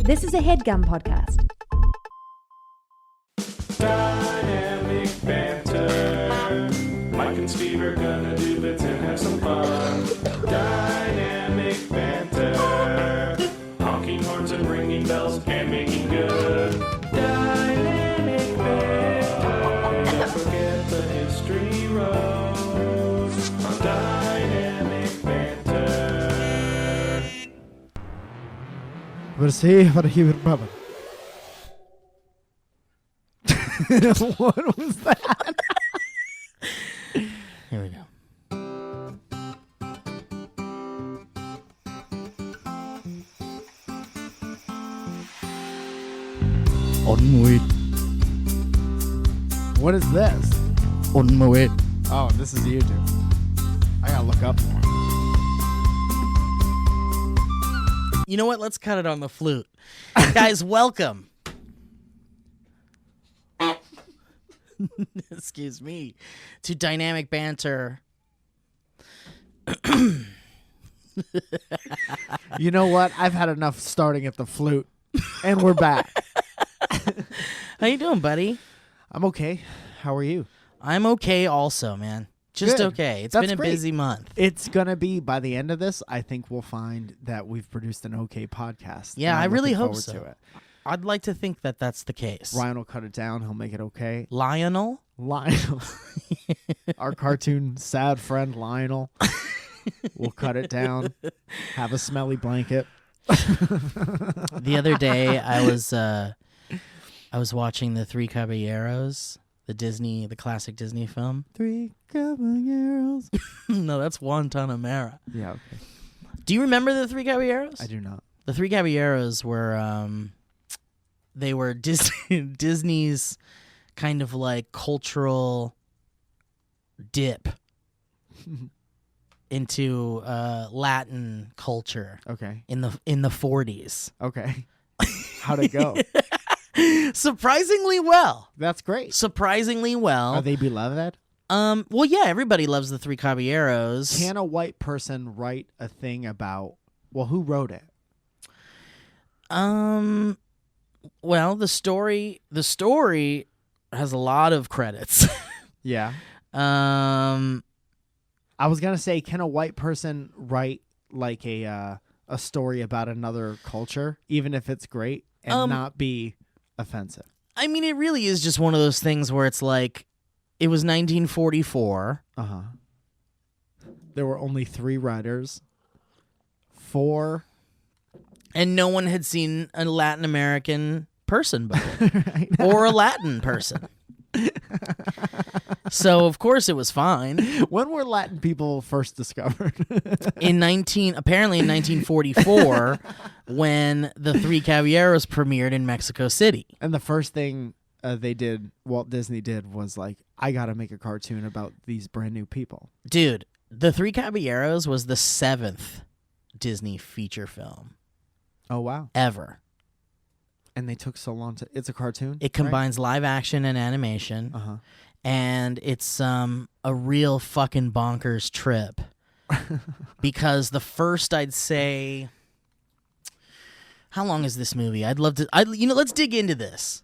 This is a HeadGum podcast. Dynamic banter. Mike and Steve are gonna do bits and have some fun. Dynamic banter. Honking horns and ringing bells and making good. Dynamic banter. Don't forget the history road on Dynamic banter. We'll see what he would probably. What was that? Here we go. Onward. What is this? Onward. Oh, this is YouTube. I gotta look up more. You know what? Let's cut it on the flute. Guys, welcome. Excuse me. To Dynamic Banter. You know what? I've had enough starting at the flute, and we're back. How you doing, buddy? I'm okay. How are you? I'm okay also, man. Just Good. okay. It's That's been a great. busy month. It's gonna be by the end of this. I think we'll find that we've produced an okay podcast. Yeah, and I'm I really looking hope forward so. to it. I'd like to think that that's the case. Ryan will cut it down. He'll make it okay. Lionel? Lionel, our cartoon sad friend Lionel, will cut it down. Have a smelly blanket. The other day, I was watching the Three Caballeros, the classic Disney film. Three Caballeros. No, that's Guantanamera. Yeah, okay. Do you remember the Three Caballeros? I do not. The Three Caballeros were they were Disney's kind of like cultural dip into Latin culture Okay. in the 40s. Okay. How'd it go? Surprisingly well. That's great. Surprisingly well. Are they beloved? Well, yeah, everybody loves the Three Caballeros. Can a white person write a thing about, well, who wrote it? Well, the story has a lot of credits. Yeah. Um, I was going to say, can a white person write like a story about another culture, even if it's great, and not be offensive? I mean, it really is just one of those things where it's like, it was 1944. Uh-huh. There were only 3 writers. 4. And no one had seen a Latin American person before. Right? Or a Latin person. So, of course, it was fine. When were Latin people first discovered? Apparently in 1944, when the Three Caballeros premiered in Mexico City. And the first thing Walt Disney did, was like, I got to make a cartoon about these brand new people. Dude, the Three Caballeros was the 7th Disney feature film. Oh, wow. Ever. And they took so long to... It's a cartoon? It combines live action and animation. Uh-huh. And it's a real fucking bonkers trip. Because the first, I'd say... How long is this movie? I'd love to... let's dig into this.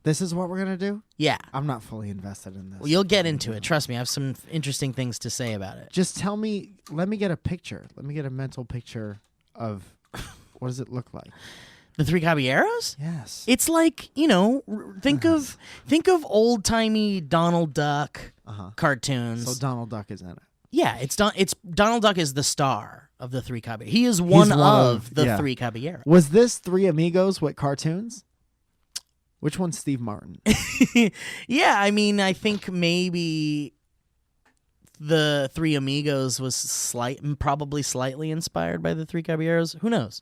This is what we're going to do? Yeah. I'm not fully invested in this. Well, you'll get into it. Trust me. I have some interesting things to say about it. Just tell me... Let me get a picture. Let me get a mental picture of... What does it look like? The Three Caballeros? Yes. It's like, think of old-timey Donald Duck cartoons. So Donald Duck is in it. Yeah, it's Donald Duck is the star of the Three Caballeros. He is one of the Three Caballeros. Was this Three Amigos with cartoons? Which one's Steve Martin? Yeah, I mean, I think maybe the Three Amigos was probably slightly inspired by the Three Caballeros. Who knows?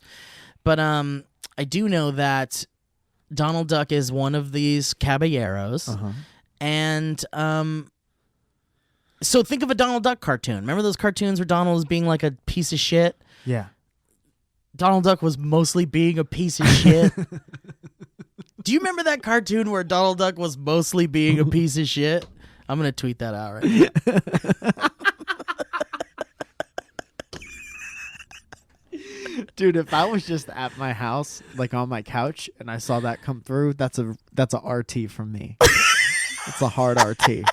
But I do know that Donald Duck is one of these caballeros. Uh-huh. And so think of a Donald Duck cartoon. Remember those cartoons where Donald was being like a piece of shit? Yeah. Donald Duck was mostly being a piece of shit. Do you remember that cartoon where Donald Duck was mostly being a piece of shit? I'm going to tweet that out right now. Dude, if I was just at my house, like on my couch, and I saw that come through, that's a RT from me. It's a hard RT.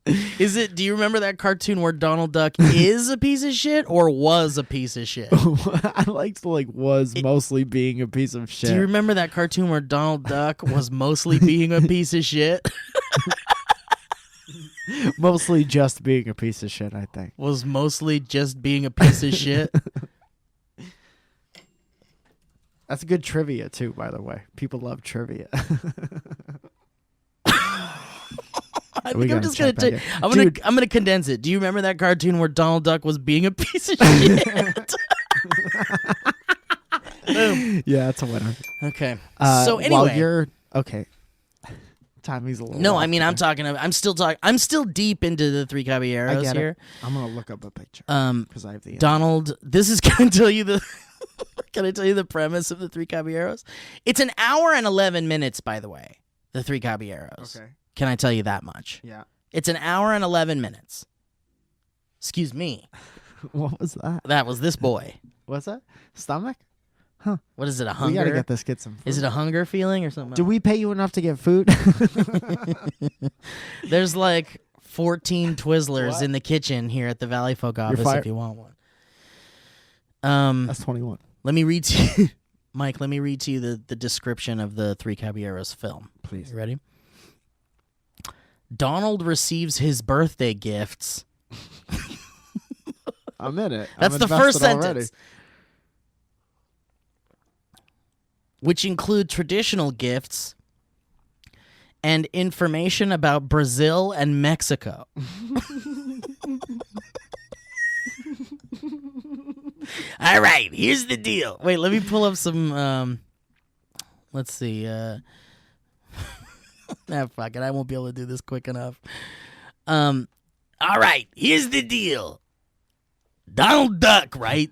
Do you remember that cartoon where Donald Duck is a piece of shit or was a piece of shit? I liked was mostly being a piece of shit. Do you remember that cartoon where Donald Duck was mostly being a piece of shit? Mostly just being a piece of shit, I think. Was mostly just being a piece of shit? That's good trivia, too, by the way. People love trivia. I think I'm just gonna I'm gonna condense it. Do you remember that cartoon where Donald Duck was being a piece of shit? Boom. Yeah, that's a winner. Okay. So anyway, while you're okay, timing's a little. No, off I mean there. I'm still talking. I'm still deep into the Three I Caballeros get here. it. I'm gonna look up a picture because I have the Donald. This is gonna tell you the. Can I tell you the premise of the Three Caballeros? It's an hour and 11 minutes, by the way. The Three Caballeros. Okay. Can I tell you that much? Yeah. It's an hour and 11 minutes. Excuse me. What was that? That was this boy. What's that? Stomach? What is it, a We hunger? gotta get this kid some food. Is it a hunger feeling or something? Do we pay you enough to get food? There's like 14 Twizzlers What? in the kitchen here at the Valley Folk office fired. if you want one. That's 21. Let me read to you, Mike, let me read to you the description of the Three Caballeros film. Please. You ready? Donald receives his birthday gifts. I'm in it. That's I'm the first invested already. sentence. Which include traditional gifts and information about Brazil and Mexico. All right, here's the deal. Wait, let me pull up some. Let's see. Fuck it. I won't be able to do this quick enough. All right, here's the deal. Donald Duck, right?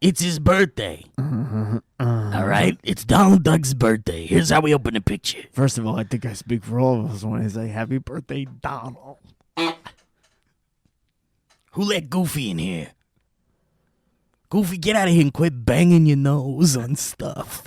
It's his birthday. All right, it's Donald Duck's birthday. Here's how we open the picture. First of all, I think I speak for all of us when I say happy birthday, Donald. Who let Goofy in here? Goofy, get out of here and quit banging your nose on stuff.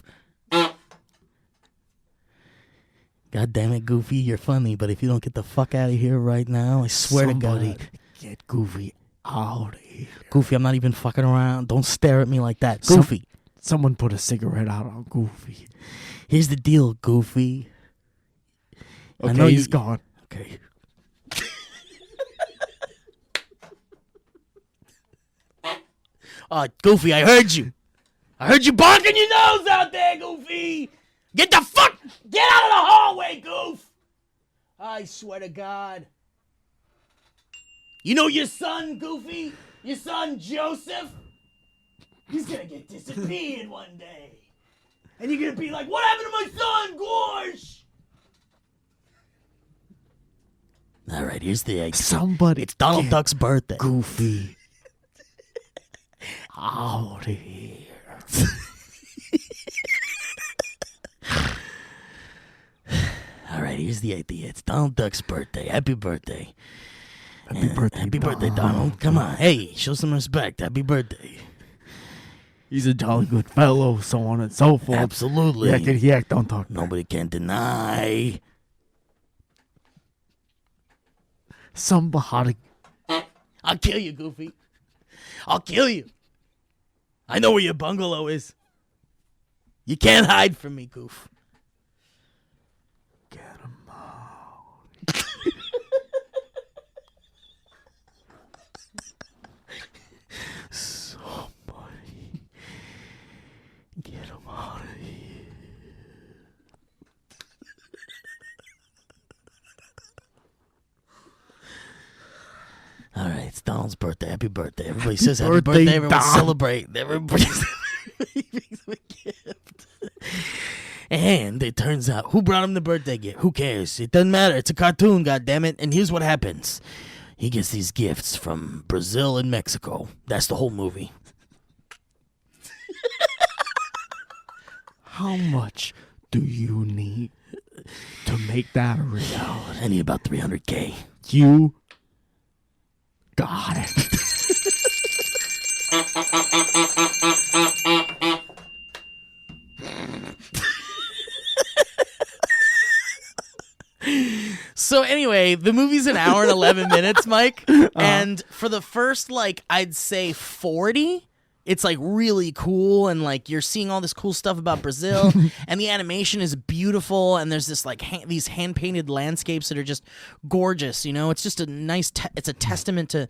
God damn it, Goofy, you're funny, but if you don't get the fuck out of here right now, I swear to God. Get Goofy out of here. Goofy, I'm not even fucking around. Don't stare at me like that. Goofy. Someone put a cigarette out on Goofy. Here's the deal, Goofy. Okay, I know he's gone. Okay. Goofy, I heard you. I heard you barking your nose out there, Goofy. Get out of the hallway, Goof. I swear to God. You know your son, Goofy? Your son, Joseph? He's gonna get disappeared one day. And you're gonna be like, what happened to my son, Gorsh? All right, here's the egg. Somebody. It's Donald Duck's birthday. Goofy out of here. All right, here's the idea. It's Donald Duck's birthday. Happy birthday. Happy birthday, Happy birthday, Donald. Come on. Hey, show some respect. Happy birthday. He's a jolly good fellow, so on and so forth. Absolutely. Yak, don't talk. Nobody can deny. Somebody. I'll kill you, Goofy. I'll kill you. I know where your bungalow is. You can't hide from me, Goof. Get him out. Somebody. Get him out of here. All right, it's Donald's birthday. Happy birthday. Everybody says happy birthday, birthday. Everybody Don. celebrate. Everybody makes him a gift. And it turns out, who brought him the birthday gift? Who cares? It doesn't matter. It's a cartoon, goddammit. And here's what happens. He gets these gifts from Brazil and Mexico. That's the whole movie. How much do you need to make that a reality? I need about $300K. You got it. So anyway, the movie's an hour and 11 minutes, Mike. And for the first, like, I'd say 40, it's like really cool. And like you're seeing all this cool stuff about Brazil and the animation is beautiful. And there's this like these hand painted landscapes that are just gorgeous. You know, it's just a nice, it's a testament to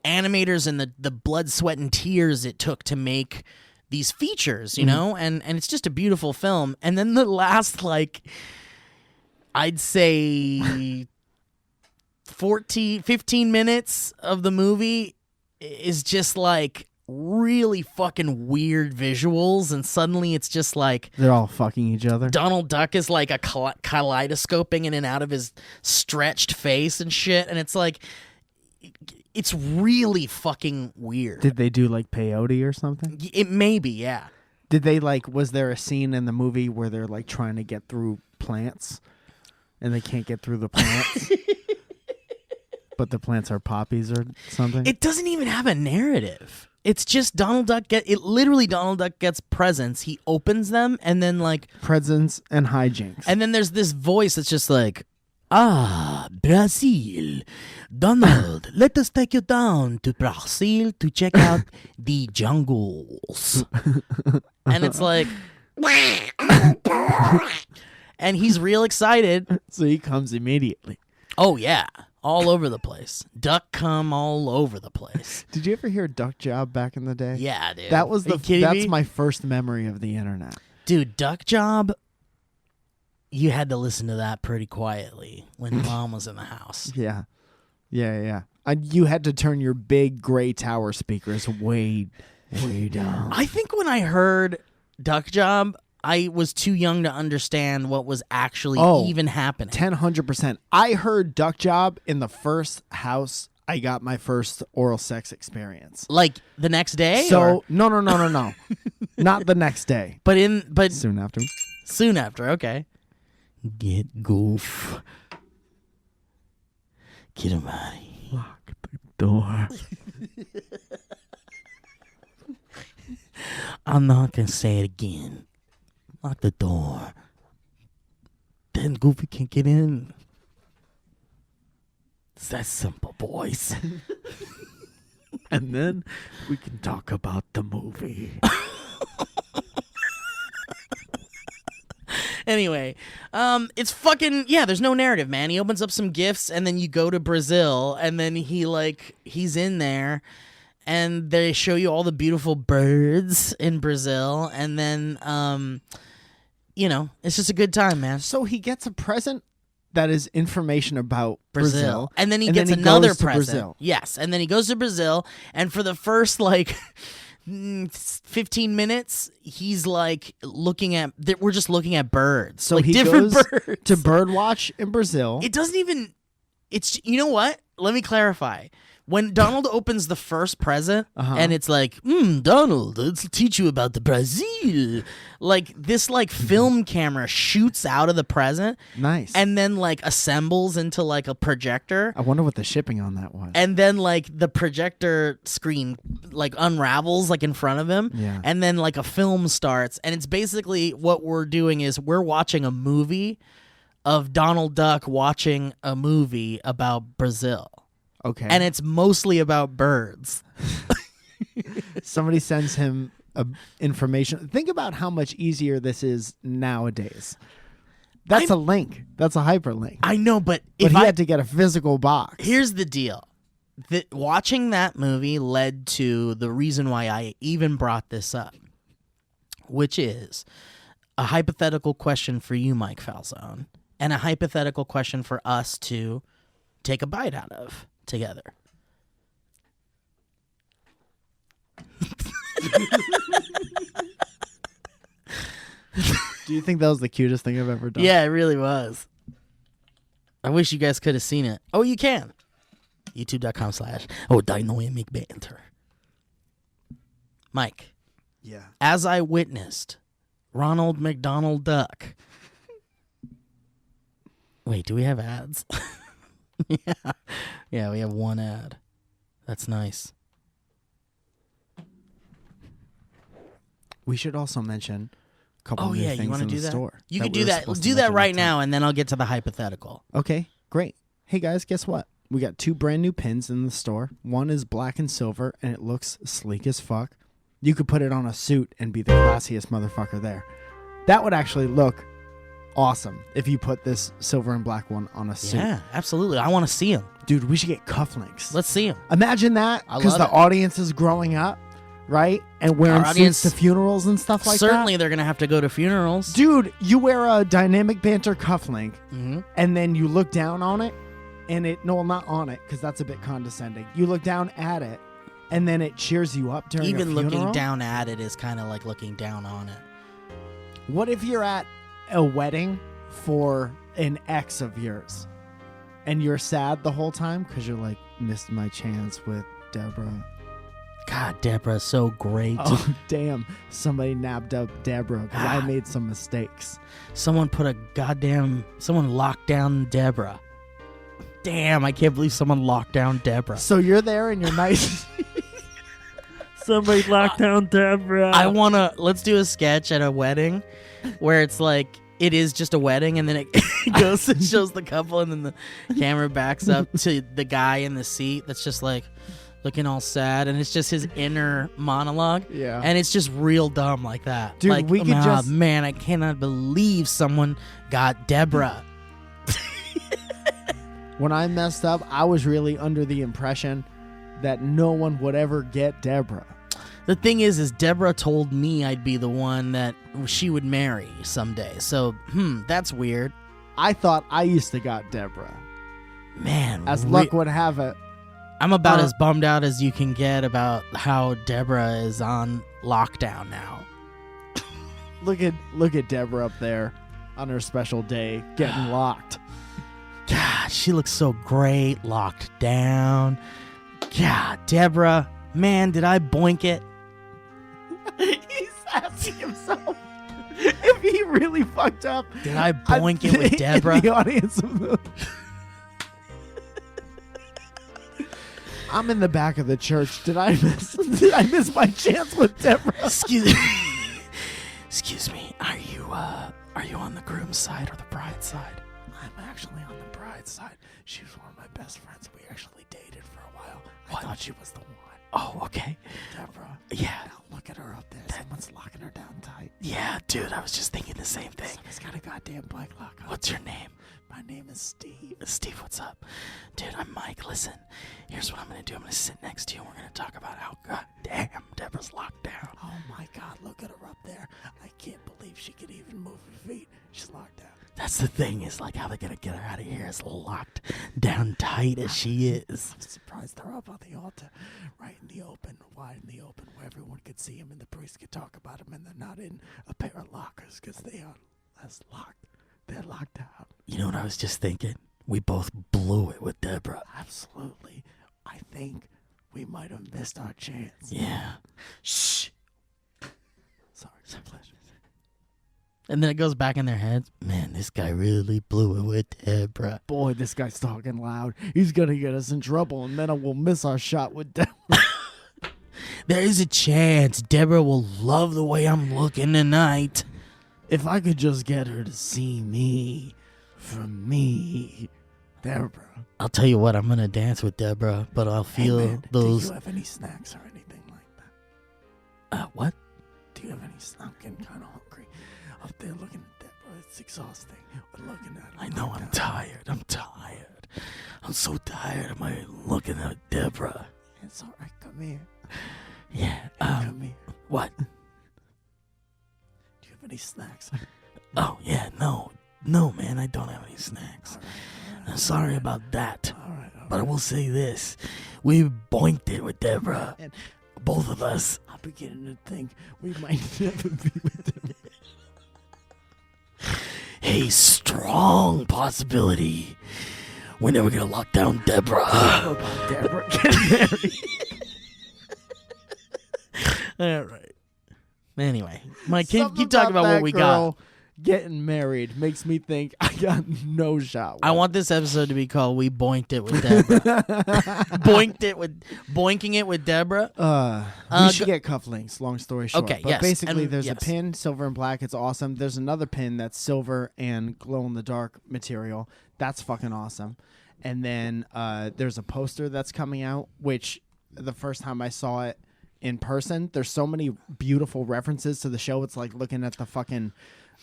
animators and the blood, sweat and tears it took to make these features, you know, and it's just a beautiful film. And then the last, like, I'd say 15 minutes of the movie is just like really fucking weird visuals, and suddenly it's just like they're all fucking each other. Donald Duck is like a kaleidoscoping in and out of his stretched face and shit, and it's like it's really fucking weird. Did they do like peyote or something? It maybe, yeah. Did they like? Was there a scene in the movie where they're like trying to get through plants? And they can't get through the plants, but the plants are poppies or something. It doesn't even have a narrative. It's just Donald Duck literally Donald Duck gets presents. He opens them and then like presents and hijinks. And then there's this voice that's just like, Brazil. Donald, let us take you down to Brazil to check out the jungles. And it's like, and he's real excited. So he comes immediately. Oh, yeah. All over the place. Duck cum all over the place. Did you ever hear Duck Job back in the day? Yeah, dude. That was that's me? My first memory of the internet. Dude, Duck Job, you had to listen to that pretty quietly when Mom was in the house. Yeah. You had to turn your big gray tower speakers way down. I think when I heard Duck Job, I was too young to understand what was actually even happening. 100%. I heard Duck Job in the first house I got my first oral sex experience. Like the next day? So no. Not the next day. But soon after. Soon after, okay. Get goof. Get him out of here. Lock the door. I'm not gonna say it again. Lock the door. Then Goofy can't get in. It's that simple, boys. And then we can talk about the movie. Anyway, it's fucking, yeah, there's no narrative, man. He opens up some gifts and then you go to Brazil and then he's in there and they show you all the beautiful birds in Brazil and then, you know, it's just a good time, man. So he gets a present that is information about Brazil. And then he gets another goes to present. Brazil. Yes. And then he goes to Brazil. And for the first, 15 minutes, he's, looking at... We're just looking at birds. So he different goes birds. to birdwatch in Brazil. It doesn't even... It's... You know what? Let me clarify. When Donald opens the first present, and it's like, Donald, let's teach you about the Brazil. This film camera shoots out of the present. Nice. And then, assembles into, a projector. I wonder what the shipping on that was. And then, the projector screen, unravels, in front of him. Yeah. And then, a film starts. And it's basically what we're doing is we're watching a movie of Donald Duck watching a movie about Brazil. Okay. And it's mostly about birds. Somebody sends him information. Think about how much easier this is nowadays. That's a link. That's a hyperlink. I know, but he had to get a physical box. Here's the deal. Watching that movie led to the reason why I even brought this up, which is a hypothetical question for you, Mike Falzone, and a hypothetical question for us to take a bite out of together. Do you think that was the cutest thing I've ever done? Yeah, it really was. I wish you guys could have seen it. Oh, you can. YouTube.com/dynamic banter. Mike. Yeah. As I witnessed Ronald McDonald Duck. Wait, do we have ads? Yeah, we have one ad. That's nice. We should also mention a couple Oh new yeah, things you want to in do the that? store. You can we do were that. supposed to Do that mention right that time. now, and then I'll get to the hypothetical. Okay, great. Hey guys, guess what? We got 2 brand new pins in the store. One is black and silver, and it looks sleek as fuck. You could put it on a suit and be the classiest motherfucker there. That would actually look awesome if you put this silver and black one on a suit. Yeah, absolutely. I want to see him. Dude, we should get cufflinks. Let's see him. Imagine that, I because love the it. audience is growing up, right? And wearing Our audience- suits to funerals and stuff like Certainly, that. they're gonna have to go to funerals. Dude, you wear a dynamic banter cufflink, Mm-hmm. and then you look down on it, and not on it, because that's a bit condescending. You look down at it, and then it cheers you up during a Even funeral. looking down at it is kind of like looking down on it. What if you're at a wedding for an ex of yours, and you're sad the whole time because you're like, missed my chance with Deborah. God, Deborah's so great. Oh, damn. Somebody nabbed up Deborah because I made some mistakes. Someone locked down Deborah. Damn, I can't believe someone locked down Deborah. So you're there and you're nice. Somebody locked down Deborah. Let's do a sketch at a wedding where it's like, it is just a wedding, and then it goes and shows the couple, and then the camera backs up to the guy in the seat that's just like looking all sad, and it's just his inner monologue. Yeah. And it's just real dumb like that. Dude, like, we could just- man, I cannot believe someone got Deborah. When I messed up, I was really under the impression that no one would ever get Deborah. The thing is Deborah told me I'd be the one that she would marry someday. So, that's weird. I thought I used to got Deborah. Man, As luck would have it. I'm about as bummed out as you can get about how Deborah is on lockdown now. Look at Deborah up there on her special day getting locked. God, she looks so great, locked down. God, Deborah, man, did I boink it? He's asking himself if he really fucked up. Did I boink it with Deborah? In the audience. I'm in the back of the church. Did I miss my chance with Deborah? Excuse me. Are you on the groom's side or the bride's side? I'm actually on the bride's side. She was one of my best friends. We actually dated for a while. What? I thought she was the one. Oh, okay. Deborah. Yeah. Now look at her up there. Someone's locking her down tight. Yeah, dude, I was just thinking the same thing. Someone's got a goddamn bike lock on. What's your name? My name is Steve. Steve, what's up? Dude, I'm Mike. Listen, here's what I'm going to do. I'm going to sit next to you, and we're going to talk about how, goddamn, Deborah's locked down. Oh my God, look at her up there. I can't believe she could even move her feet. She's locked down. That's the thing, is like how they're going to get her out of here as locked down tight as she is. I'm surprised they're up on the altar, right in the open, wide in the open, where everyone could see him and the priest could talk about him, and they're not in a pair of lockers because they are less locked. They're locked out. You know what I was just thinking? We both blew it with Deborah. Absolutely. I think we might have missed our chance. Yeah. Shh. Sorry, it's a pleasure. And then it goes back in their heads. Man, this guy really blew it with Deborah. Boy, this guy's talking loud. He's going to get us in trouble, and then we'll miss our shot with Deborah. There is a chance Deborah will love the way I'm looking tonight. If I could just get her to see me for me, Deborah. I'll tell you what, I'm going to dance with Deborah, but I'll feel Hey man, those... do you have any snacks or anything like that? What? Do you have any snacks? I'm getting kind of hungry. Up there looking at Deborah, it's exhausting. We're looking at her. I know, I'm tired. I'm so tired of my looking at Deborah. It's all right. Come here. Yeah. Come here. What? Do you have any snacks? Oh, yeah, no, man, I don't have any snacks. I'm sorry about that. All right. But I will say this. We boinked it with Deborah. And Both of us. I'm beginning to think we might never be with Deborah. A strong possibility. We're never going to lock down Deborah. How about Deborah getting married? All right. Anyway, Mike, keep Something talking about what that we girl got. getting married makes me think I got no shot. I want this episode to be called "We Boinked It with Deborah." Boinking it with Deborah. We should get cufflinks. Long story short. Okay, But yes, basically, and there's a yes. pin, silver and black. It's awesome. There's another pin that's silver and glow in the dark material. That's fucking awesome. And then there's a poster that's coming out, which the first time I saw it in person, there's so many beautiful references to the show. It's like looking at the fucking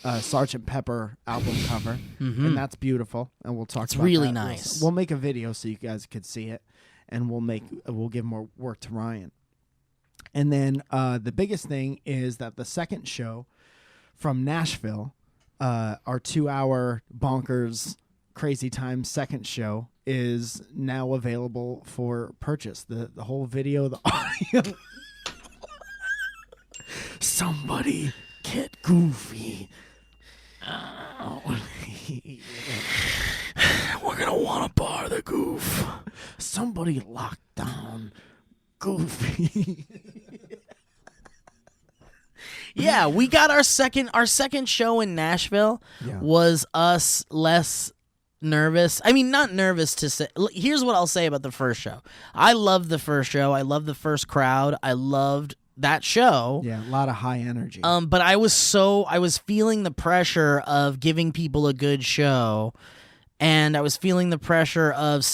Sgt. Pepper album cover, and that's beautiful. And we'll talk. It's about really that. nice. We'll make a video so you guys could see it, and we'll give more work to Ryan. And then the biggest thing is that the second show from Nashville, our 2-hour bonkers crazy time second show, is now available for purchase. The whole video, the audio. Somebody get goofy. We're gonna want to bar the goof. Somebody lock down Goofy. Yeah, we got our second show in Nashville. Yeah. Was us less nervous. I mean, not nervous to say. Here's what I'll say about the first show. I loved the first show. I loved the first crowd. I loved that show. Yeah, a lot of high energy. But I was feeling the pressure of giving people a good show, and I was feeling the pressure of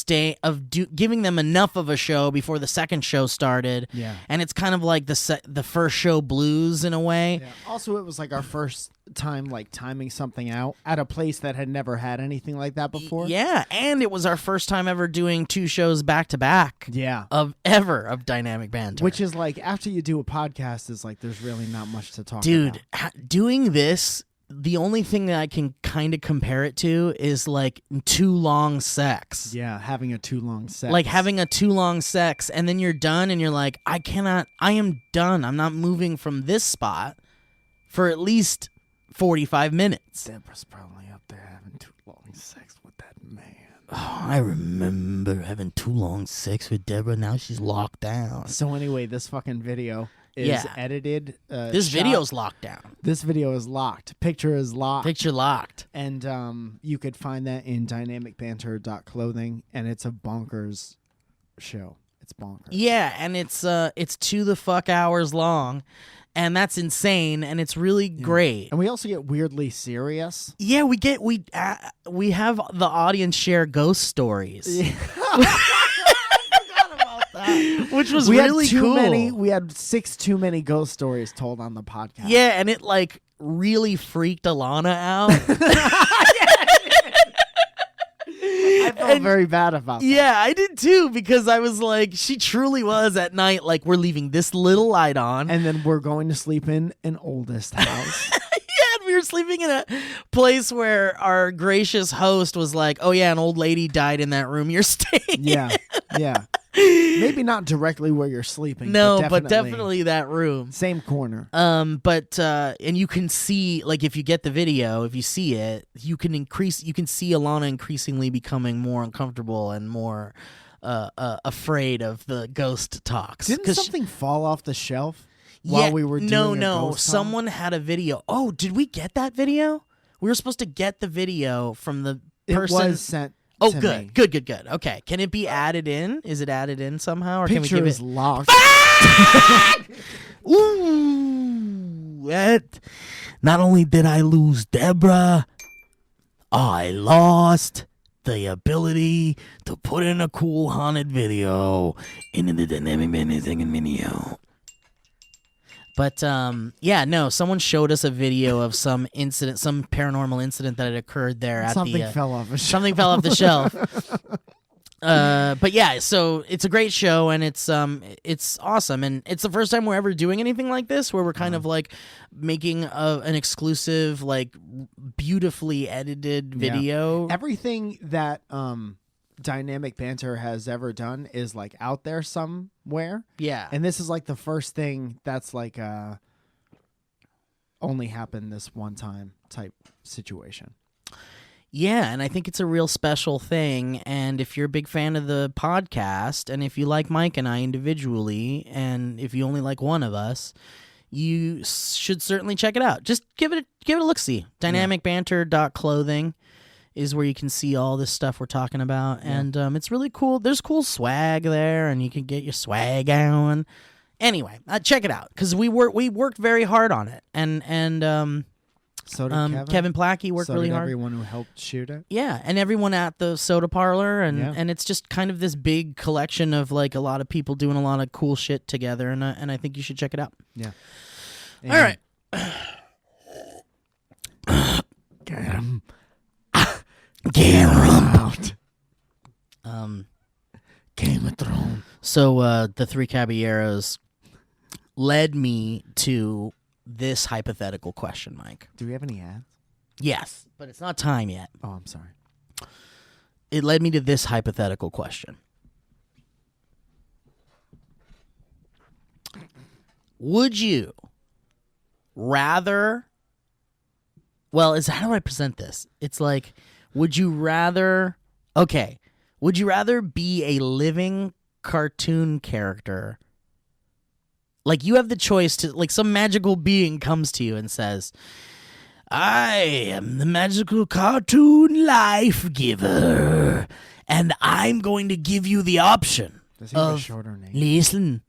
giving them enough of a show before the second show started. Yeah. And it's kind of like the first show blues in a way. Yeah. Also, it was like our first time like timing something out at a place that had never had anything like that before. Yeah, and it was our first time ever doing 2 shows back to back. Yeah. Of Dynamic Banter. Which is like, after you do a podcast, is like there's really not much to talk Dude, about. doing this, the only thing that I can kind of compare it to is like too long sex. Yeah, having a too long sex. Like having a too long sex, and then you're done and you're like, I am done. I'm not moving from this spot for at least 45 minutes. Deborah's probably up there having too long sex with that man. Oh, I remember having too long sex with Deborah. Now she's locked down. So anyway, this fucking video is Yeah. edited. This shot. video's locked down. This video is locked. Picture is locked. Picture locked. And you could find that in dynamicbanter.clothing, and it's a bonkers show. It's bonkers. Yeah, and it's 2 the fuck hours long, and that's insane, and it's really great. And we also get weirdly serious. Yeah, we have the audience share ghost stories, which was We really had too cool. many. We had 6 too many ghost stories told on the podcast. Yeah, and it like really freaked Alana out. I felt very bad about that. Yeah, I did too, because I was like, she truly was at night like, we're leaving this little light on. And then we're going to sleep in an oldest house. Yeah, and we were sleeping in a place where our gracious host was like, oh yeah, an old lady died in that room you're staying in. Yeah, yeah. Maybe not directly where you're sleeping. No, but but definitely that room. same corner. But and you can see, like, if you get the video, if you see it, you can see Alana increasingly becoming more uncomfortable and more afraid of the ghost talks. Didn't 'Cause something fall off the shelf while we were doing a no. ghost talk? Someone had a video. Oh, did we get that video? We were supposed to get the video from the person. It was sent. Oh, to good, me. good. Okay, can it be added in? Is it added in somehow, or can we Picture give is it? locked. Ooh, that. Not only did I lose Deborah, I lost the ability to put in a cool haunted video into the Dynamic Banter video. But yeah, no. Someone showed us a video of some incident, some paranormal incident that had occurred there at Something the. fell off a shelf. Something fell off the shelf. But yeah, so it's a great show, and it's awesome, and it's the first time we're ever doing anything like this, where we're kind of like making an exclusive, like beautifully edited video. Everything that Dynamic Banter has ever done is like out there somewhere. Yeah, And this is like the first thing that's like only happened this one time type situation. yeah, and I think it's a real special thing. And if you're a big fan of the podcast, and if you like Mike and I individually, and if you only like one of us, you should certainly check it out. Just give it a look-see. Dynamicbanter.clothing is where you can see all this stuff we're talking about, and it's really cool. There's cool swag there, and you can get your swag on. Anyway, check it out because we worked very hard on it, and So did Kevin Plackey worked so really did hard. everyone who helped shoot it. Yeah, and everyone at the soda parlor, and it's just kind of this big collection of like a lot of people doing a lot of cool shit together, and I think you should check it out. Yeah. All right. Get him. Get out. Game of Thrones. So the Three Caballeros led me to this hypothetical question, Mike. Do we have any ads? Yes, but it's not time yet. Oh, I'm sorry. It led me to this hypothetical question. Would you rather... Well, how do I present this? It's like, would you rather... Okay, would you rather be a living cartoon character? Like, you have the choice to... Like, some magical being comes to you and says, I am the magical cartoon life giver, and I'm going to give you the option. Does he have a shorter name? Listen,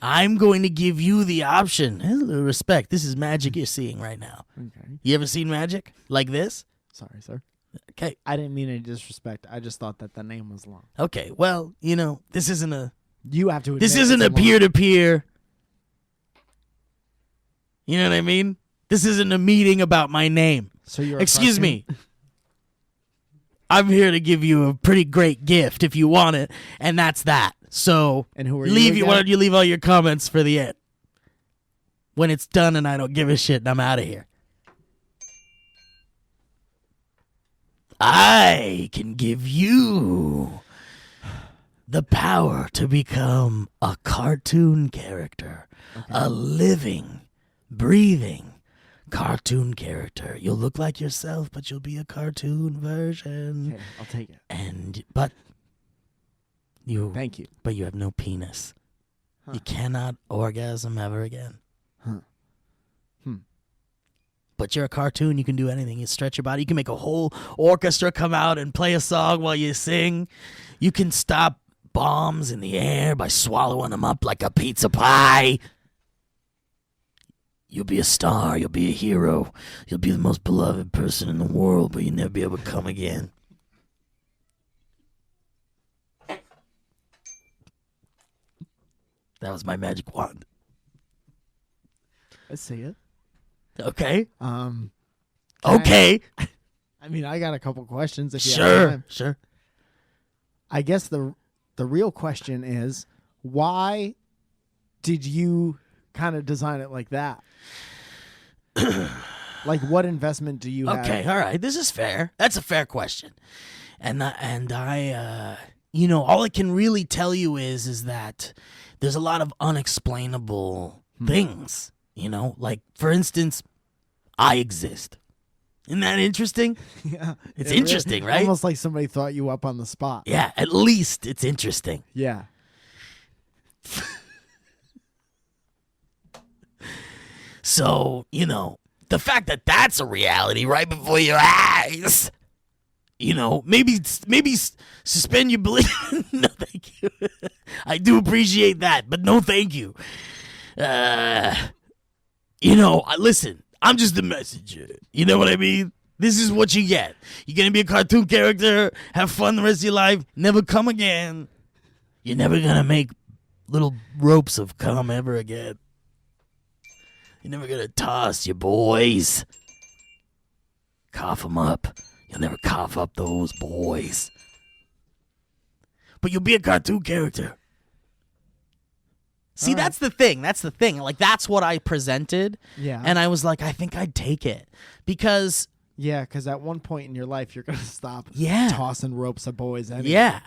I'm going to give you the option. Hello, respect. This is magic you're seeing right now. Okay. You ever seen magic like this? Sorry, sir. Okay. I didn't mean any disrespect. I just thought that the name was long. Okay. Well, this isn't a... You have to admit This isn't a it's long. peer-to-peer... You know what I mean? This isn't a meeting about my name. So you're a Excuse cartoon? me. I'm here to give you a pretty great gift if you want it, and that's that. So And who are leave you why again? don't you leave all your comments for the end? When it's done and I don't give a shit and I'm out of here. I can give you the power to become a cartoon character, a living, breathing cartoon character. You'll look like yourself, but you'll be a cartoon version. Okay, I'll take it. But Thank you. you have no penis. Huh. You cannot orgasm ever again. Huh. But you're a cartoon. You can do anything. You stretch your body. You can make a whole orchestra come out and play a song while you sing. You can stop bombs in the air by swallowing them up like a pizza pie. You'll be a star. You'll be a hero. You'll be the most beloved person in the world, but you'll never be able to come again. That was my magic wand. I see it. Okay. Can Okay. I mean, I got a couple questions. If you have time. Sure. I guess the real question is, why did you kind of design it like that? Like, what investment do you have? Okay, all right. This is fair. That's a fair question. And I all I can really tell you is that there's a lot of unexplainable things, like, for instance, I exist. Isn't that interesting? Yeah, It's it interesting, right? Almost like somebody thought you up on the spot. Yeah, at least it's interesting. Yeah. So, the fact that that's a reality right before your eyes, maybe suspend your belief. No, thank you. I do appreciate that, but no, thank you. Listen, I'm just the messenger. You know what I mean? This is what you get. You're going to be a cartoon character, have fun the rest of your life, never come again. You're never going to make little ropes of cum ever again. You're never going to toss your boys. Cough them up. You'll never cough up those boys. But you'll be a cartoon character. See, that's the thing. That's the thing. Like, that's what I presented. Yeah. And I was like, I think I'd take it. Because... Yeah, because at one point in your life, you're going to stop tossing ropes at boys. Anyway. Yeah.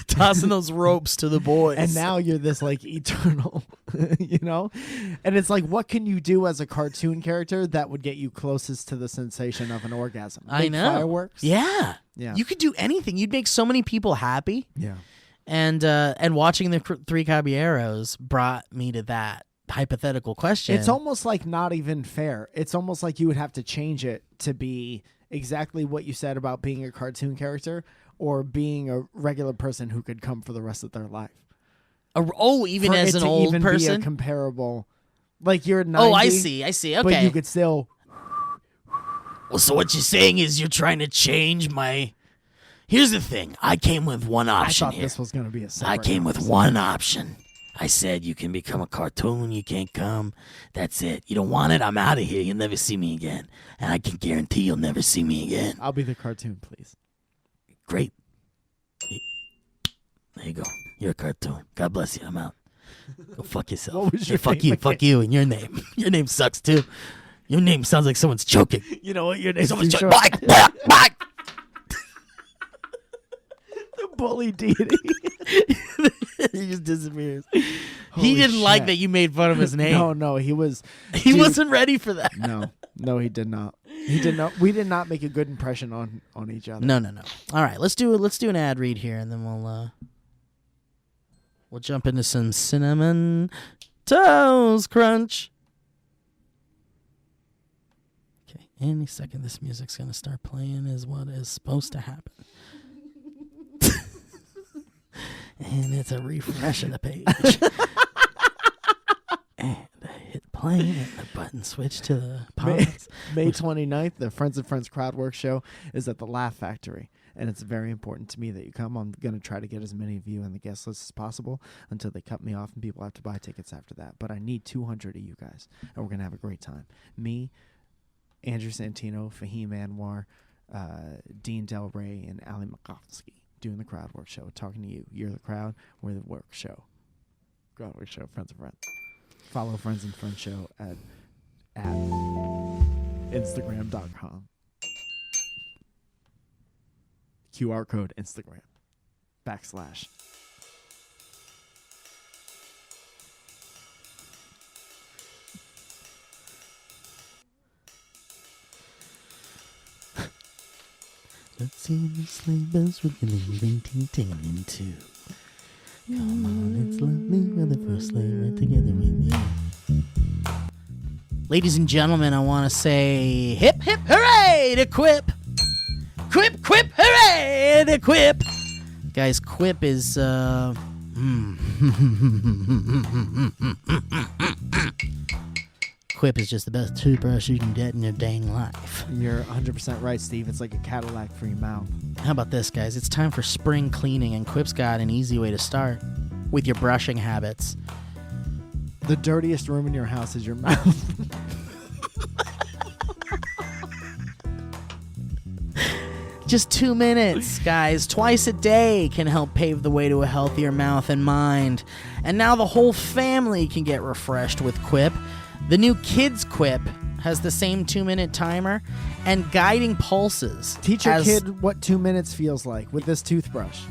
Tossing those ropes to the boys. And now you're this, like, eternal, And it's like, what can you do as a cartoon character that would get you closest to the sensation of an orgasm? I Make know. Fireworks? Yeah. Yeah. You could do anything. You'd make so many people happy. Yeah. And watching the Three Caballeros brought me to that hypothetical question. It's almost like not even fair. It's almost like you would have to change it to be exactly what you said about being a cartoon character or being a regular person who could come for the rest of their life. Even For as it an to old even person? be a comparable, like you're 90. Oh, I see. Okay. But you could still. Well, so what you're saying is you're trying to change my... Here's the thing. I came with one I option thought here. this was going to be a separate I came with conversation. one option. I said you can become a cartoon. You can't come. That's it. You don't want it? I'm out of here. You'll never see me again. And I can guarantee you'll never see me again. I'll be the cartoon, please. Great. There you go. You're a cartoon. God bless you. I'm out. Go fuck yourself. What was your fuck name you. again? Fuck you and your name. Your name sucks too. Your name sounds like someone's choking. You know what? Your name's Someone's too choking. short. Bye. The bully deity. He just disappears. Holy He didn't like shit. that you made fun of his name. No, he was. He dude, wasn't ready for that. No, he did not. He did not. We did not make a good impression on each other. No. All right, let's do an ad read here, and then we'll jump into some cinnamon toast crunch. Okay, any second this music's gonna start playing is what is supposed to happen. And it's a refresh of the page. And I hit play, and the button switched to the pause. May 29th, the Friends and Friends crowd work show is at the Laugh Factory. And it's very important to me that you come. I'm going to try to get as many of you on the guest list as possible until they cut me off and people have to buy tickets after that. But I need 200 of you guys, and we're going to have a great time. Me, Andrew Santino, Fahim Anwar, Dean Del Rey, and Ali Makovsky doing the crowd work show, talking to you. You're the crowd, we're the work show. Crowd work show, Friends and Friends. Follow Friends and Friends show at Instagram.com. QR code Instagram /. Let's see the sleigh bells ringing, tingling into. Come on, it's lovely for the first sleigh ride together with you. Ladies and gentlemen, I want to say hip hip hooray to Quip. Quip, quip, hooray to Quip. Guys, Quip is Quip is just the best toothbrush you can get in your dang life. You're 100% right, Steve. It's like a Cadillac for your mouth. How about this, guys? It's time for spring cleaning, and Quip's got an easy way to start with your brushing habits. The dirtiest room in your house is your mouth. Just 2 minutes, guys, twice a day can help pave the way to a healthier mouth and mind. And now the whole family can get refreshed with Quip. The new Kids Quip has the same 2-minute timer and guiding pulses. Teach your kid what 2 minutes feels like with this toothbrush.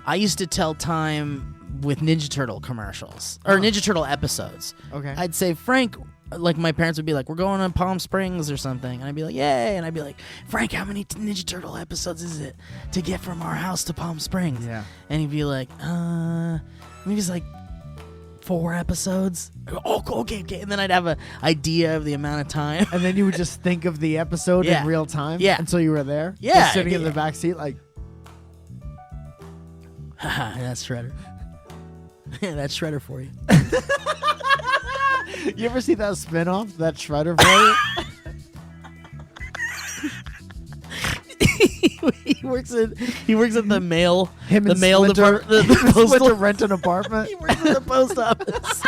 I used to tell time with Ninja Turtle commercials, or Ninja Turtle episodes. Okay. I'd say, Frank, like my parents would be like, we're going to Palm Springs or something. And I'd be like, yay. And I'd be like, Frank, how many Ninja Turtle episodes is it to get from our house to Palm Springs? Yeah. And he'd be like, maybe it's like 4 episodes. Oh, okay. And then I'd have an idea of the amount of time. And then you would just think of the episode Yeah. in real time Yeah. until you were there? Yeah. Just sitting in the back seat like... That's Shredder. That's Shredder for you. You ever see that spinoff, that Shredder for you? He works at the mail. Him the and mail Splinter, department. The Splinter postal. rent an apartment. He works at the post office.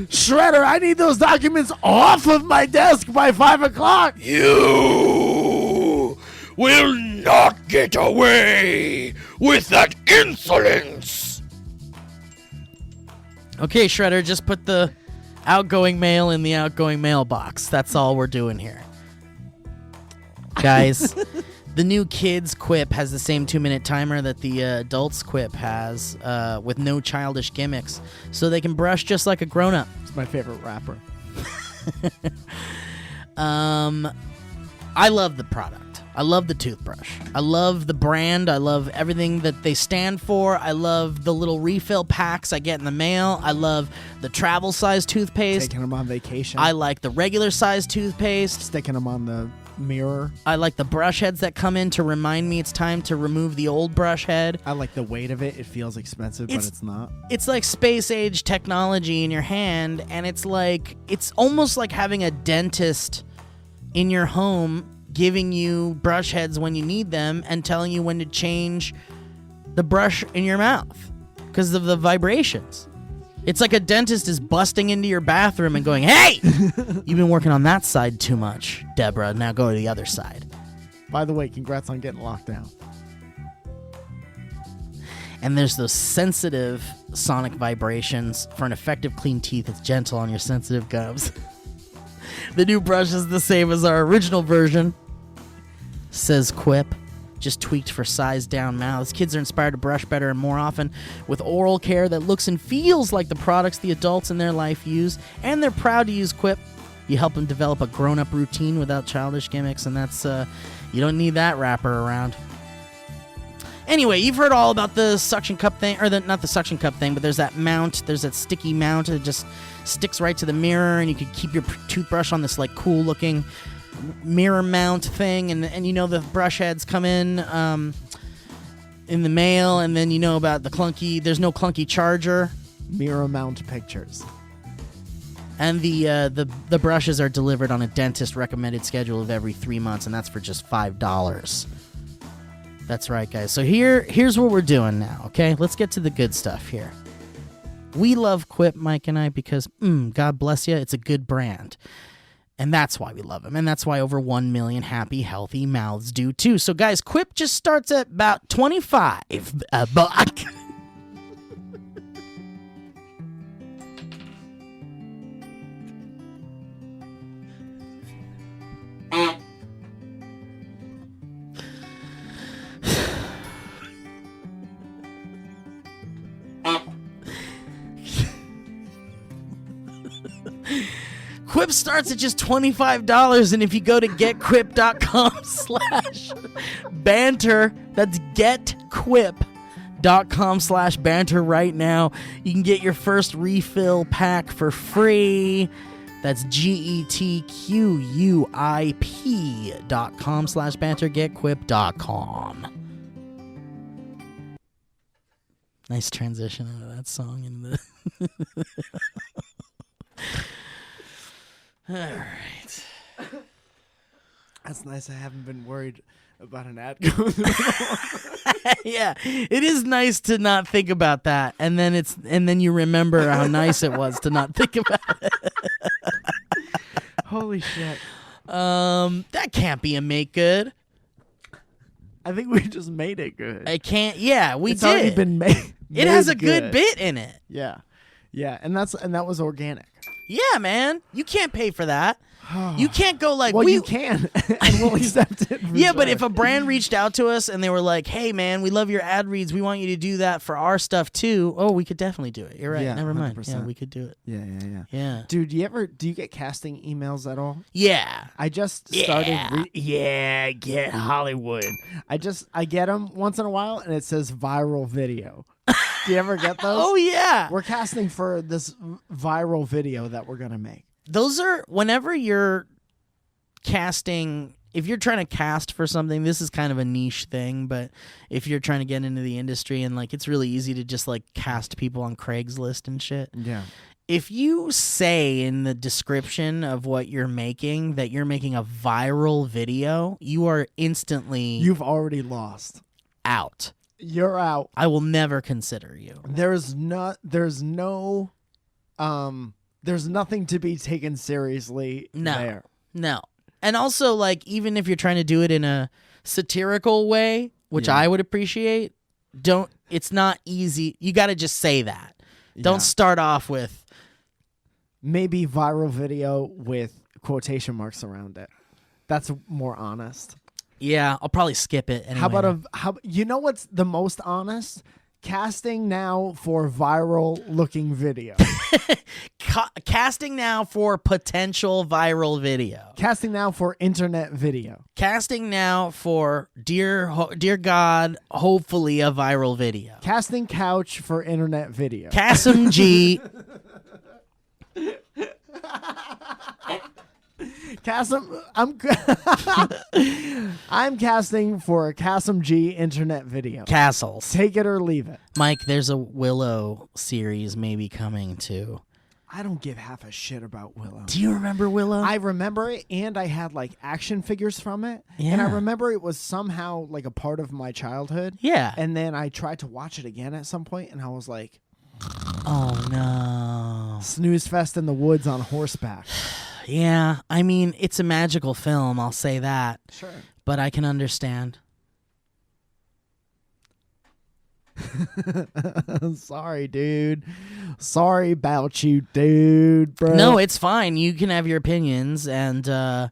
Shredder, I need those documents off of my desk by 5 o'clock. You will not get away with that insolence! Okay, Shredder, just put the outgoing mail in the outgoing mailbox. That's all we're doing here. Guys, the new Kids Quip has the same 2-minute timer that the adults Quip has, with no childish gimmicks, so they can brush just like a grown-up. It's my favorite rapper. I love the product. I love the toothbrush. I love the brand. I love everything that they stand for. I love the little refill packs I get in the mail. I love the travel size toothpaste. Taking them on vacation. I like the regular size toothpaste. Sticking them on the mirror. I like the brush heads that come in to remind me it's time to remove the old brush head. I like the weight of it. It feels expensive, but it's not. It's like space age technology in your hand, and it's almost like having a dentist in your home giving you brush heads when you need them and telling you when to change the brush in your mouth because of the vibrations. It's like a dentist is busting into your bathroom and going, "Hey, you've been working on that side too much, Deborah. Now go to the other side." By the way, congrats on getting locked down. And there's those sensitive sonic vibrations for an effective clean teeth. It's gentle on your sensitive gums. The new brush is the same as our original version, says Quip. Just tweaked for size-down mouths. Kids are inspired to brush better and more often with oral care that looks and feels like the products the adults in their life use, and they're proud to use Quip. You help them develop a grown-up routine without childish gimmicks, and that's you don't need that wrapper around. Anyway, you've heard all about the suction cup thing, or not the suction cup thing, but there's that mount. There's that sticky mount that just sticks right to the mirror, and you can keep your toothbrush on this like cool-looking mirror mount thing, and you know the brush heads come in the mail, and then you know about there's no clunky charger. Mirror mount pictures. And the brushes are delivered on a dentist recommended schedule of every 3 months, and that's for just $5. That's right, guys. So here's what we're doing now, okay? Let's get to the good stuff here. We love Quip, Mike and I, because, God bless you, it's a good brand. And that's why we love them. And that's why over 1 million happy, healthy mouths do, too. So, guys, Quip just starts at about $25 a buck. Quip starts at just $25, and if you go to getquip.com/banter, that's getquip.com/banter right now, you can get your first refill pack for free. That's getquip.com/banter, getquip.com. Nice transition out of that song into the all right. That's nice. I haven't been worried about an ad going through. Yeah, it is nice to not think about that, and then you remember how nice it was to not think about it. Holy shit! That can't be a make good. I think we just made it good. I can't. Yeah, it's did. Already been made. It has a good bit in it. Yeah, and that was organic. Yeah, man. You can't pay for that. You can't go like, well, you can, and we'll accept it. Yeah, but if a brand reached out to us and they were like, "Hey, man, we love your ad reads. We want you to do that for our stuff too." Oh, we could definitely do it. You're right. Yeah, Never mind. 100%. Yeah, we could do it. Yeah. Dude, do you get casting emails at all? Yeah. I just started. Get Hollywood. I get them once in a while, and it says viral video. Do you ever get those? Oh yeah. We're casting for this viral video that we're gonna make. Those are whenever you're casting. If you're trying to cast for something, this is kind of a niche thing, but if you're trying to get into the industry and like it's really easy to just like cast people on Craigslist and shit. Yeah. If you say in the description of what you're making that you're making a viral video, you are instantly You've already lost. out. You're out. I will never consider you. There's nothing to be taken seriously there. No. And also, like, even if you're trying to do it in a satirical way, which I would appreciate, it's not easy. You got to just say that. Yeah. Don't start off with maybe viral video with quotation marks around it. That's more honest. Yeah, I'll probably skip it anyway. How about you know what's the most honest? Casting now for viral looking video. Casting now for potential viral video. Casting now for internet video. Casting now for dear God, hopefully a viral video. Casting couch for internet video. Cassim G. I'm casting for a Cassim G internet video. Castles. Take it or leave it. Mike, there's a Willow series maybe coming too. I don't give half a shit about Willow. Do you remember Willow? I remember it, and I had like action figures from it. And I Yeah. remember it was somehow like a part of my childhood. Yeah. And then I tried to watch it again at some point, and I was like, Oh no. snooze fest in the woods on horseback. Yeah, I mean, it's a magical film, I'll say that. Sure. But I can understand. Sorry, dude. Sorry about you, dude, bro. No, it's fine. You can have your opinions, and there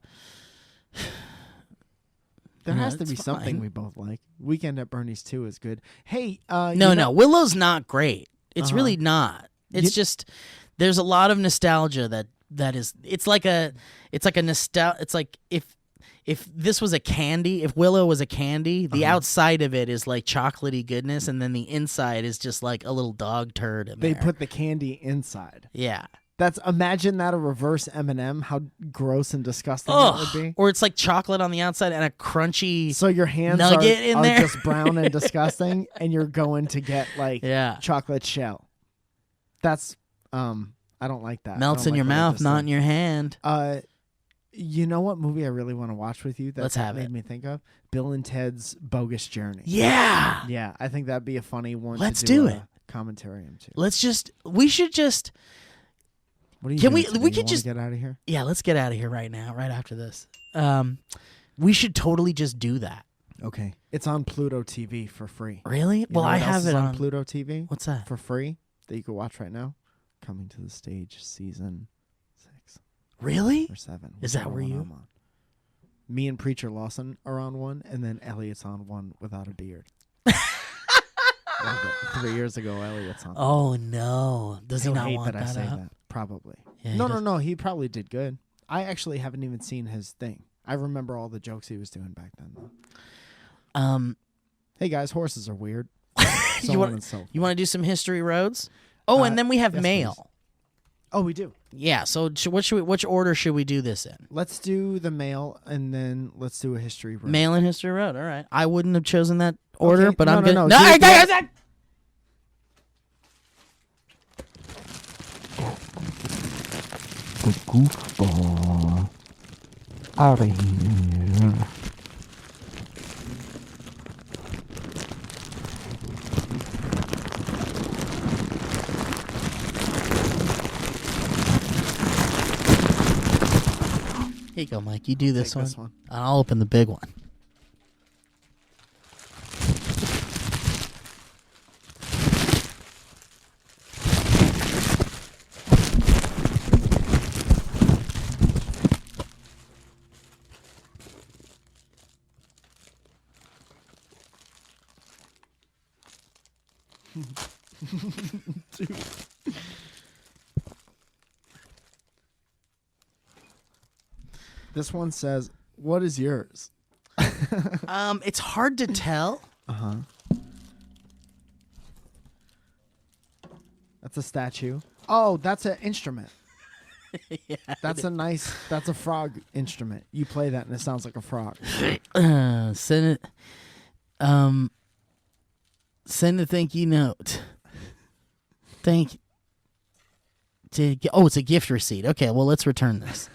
has to it's be something fine. we both like. Weekend at Bernie's 2 is good. Hey, no, Willow's not great. It's Uh-huh. really not. It's just there's a lot of nostalgia that is. It's like a nostalgia. It's like if this was a candy, if Willow was a candy, the outside of it is like chocolatey goodness, and then the inside is just like a little dog turd in They there. put the candy inside. Yeah. Imagine that a reverse M&M, how gross and disgusting that would be. Or it's like chocolate on the outside and a crunchy. So your hands nugget in are there. just brown and disgusting, and you're going to get like Yeah. chocolate shell. That's I don't like that. Melts I in don't your like what I mouth, just not said. in your hand. You know what movie I really want to watch with you? That Let's have made it. me think of Bill and Ted's Bogus Journey. Yeah. Yeah, I think that'd be a funny one. Let's to do a it. Commentary into. We should just. What are you Can doing we- today? we You could wanna just- get out of here. Yeah, let's get out of here right now, right after this. We should totally just do that. Okay, it's on Pluto TV for free. Really? You Well, know I what else have is it on on. Pluto TV What's that? for free that you can watch right now. Coming to the Stage season 6 Really? or 7. Is that whichever where one you- I'm on. Me and Preacher Lawson are on one, and then Elliot's on one without a beard. 3 years ago, Elliot's on. Oh no! Does he He'll not hate want that I that say up? that. Probably. Yeah, he no, does. no. He probably did good. I actually haven't even seen his thing. I remember all the jokes he was doing back then, though. Hey guys, horses are weird. So You on want and so. you want to do some history roads? Oh, and then we have yes, mail. Oh, we do. Yeah. So which order should we do this in? Let's do the mail, and then let's do a history road. Mail and history road. All right. I wouldn't have chosen that order, Okay, but no, I'm no, gonna. no, do- I- Goofball. Out of here. Here you go, Mike. You do this Take one. this one. And I'll open the big one. This one says, "What is yours?" It's hard to tell. That's a statue. Oh, that's an instrument. Yeah. That's a frog instrument. You play that and it sounds like a frog. Send a thank you note. It's a gift receipt. Okay, well, let's return this.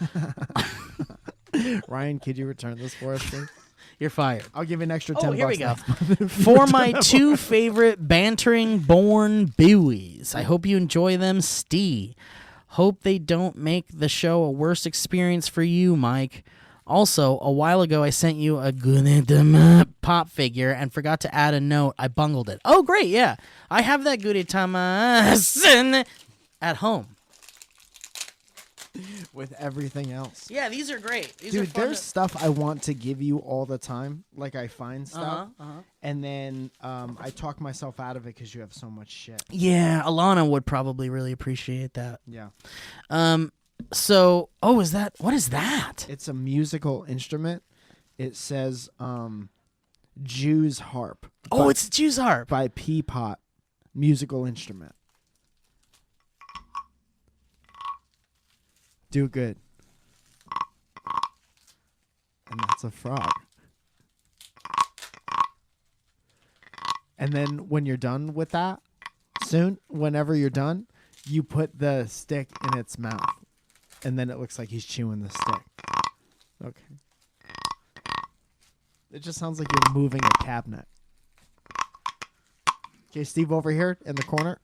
Ryan, could you return this for us, please? You're fired. I'll give you an extra $10. Oh, here we go. next. For my two favorite bantering born buoys. I hope you enjoy them, Stee. Hope they don't make the show a worse experience for you, Mike. Also, a while ago, I sent you a Gudetama pop figure and forgot to add a note. I bungled it. Oh, great, yeah. I have that Gudetama at home. with everything else. Yeah, these are great. These are Dude, fun there's stuff I want to give you all the time. Like I find stuff, and then I talk myself out of it because you have so much shit. Yeah, Alana would probably really appreciate that. Yeah, So, is that what is that? it's a musical instrument. It says Jew's harp. Oh, it's a Jew's harp. By Peapot musical instrument. Do good. And that's a frog. And then when you're done with that, whenever you're done, you put the stick in its mouth. And then it looks like he's chewing the stick. Okay. It just sounds like you're moving a cabinet. Okay, Steve, over here in the corner.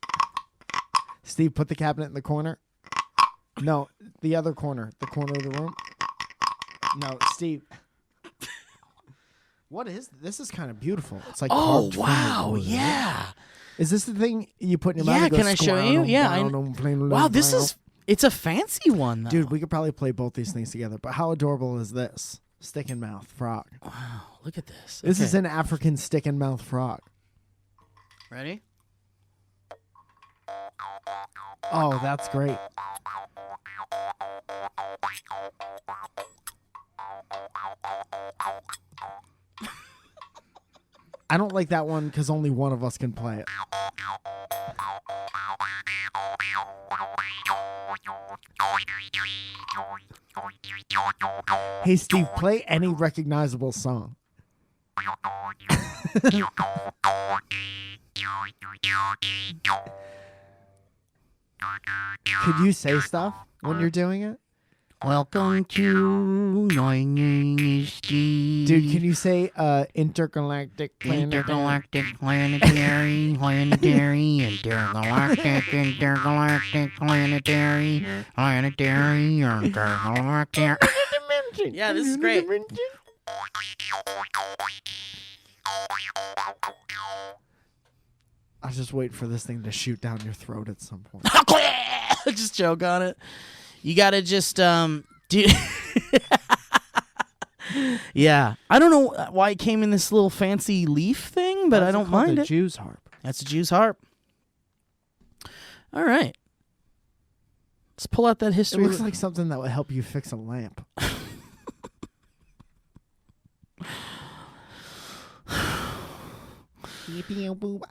Steve, put the cabinet in the corner. No, the other corner. The corner of the room. No, Steve. What is this? Is kind of beautiful. It's like carved from the wood, yeah. right? Is this the thing you put in your mouth? Yeah, and go, can I show you? Yeah. Wow, it's a fancy one, though. Dude, we could probably play both these things together. But how adorable is this? Stick in mouth frog. Wow, look at this. This is Okay. an African stick in mouth frog. Ready? Oh, that's great. I don't like that one because only one of us can play it. Hey, Steve, play any recognizable song. Could you say stuff when you're doing it? Welcome to my name is Steve. Dude, can you say intergalactic planetary? Intergalactic, planetary, intergalactic, intergalactic. Yeah, this is great. I just wait for this thing to shoot down your throat at some point. Just choke on it. You gotta just do. Yeah, I don't know why it came in this little fancy leaf thing, but I don't mind the it. Jew's harp. That's a Jew's harp. All right, let's pull out that It history. looks like something that would help you fix a lamp.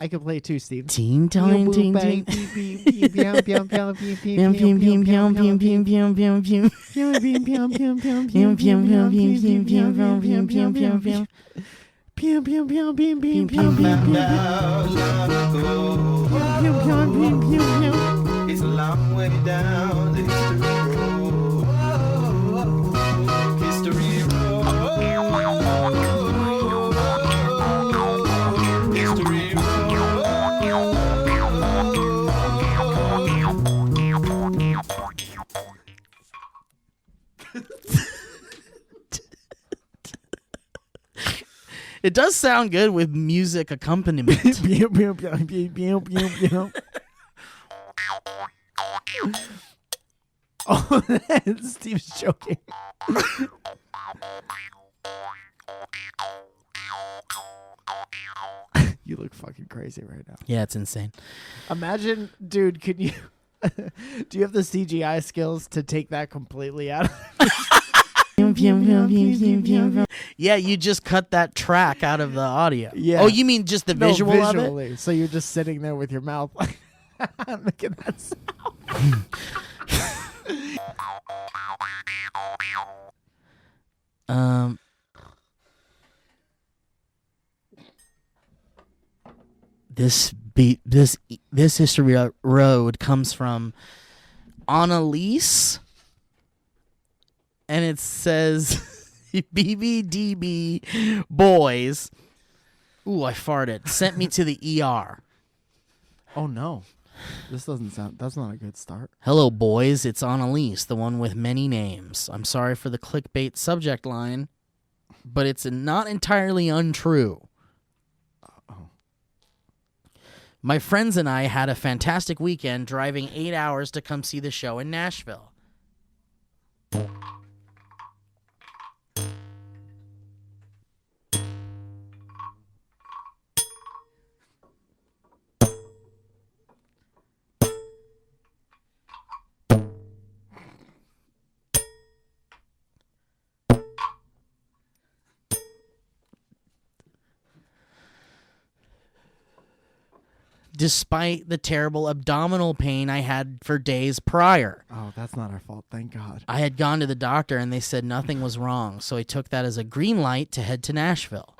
I could play it too, Steve. Teen time, teen teen. It's a long way down the history road. History It does sound good with music accompaniment. Oh, Steve's joking. You look fucking crazy right now. Yeah, it's insane. Imagine, dude, can you do you have the CGI skills to take that completely out? Yeah, you just cut that track out of the audio. Yeah. Oh, you mean just the visual of it? visually. So you're just sitting there with your mouth like making that sound. This history road comes from Annalise, and it says BBDB boys. Ooh, I farted. Sent me to the ER. Oh no. That's not a good start. Hello, boys. It's Annalise, the one with many names. I'm sorry for the clickbait subject line, but it's not entirely untrue. My friends and I had a fantastic weekend driving 8 hours to come see the show in Nashville. Despite the terrible abdominal pain I had for days prior. Oh, that's not our fault. Thank God. I had gone to the doctor and they said nothing was wrong, so I took that as a green light to head to Nashville.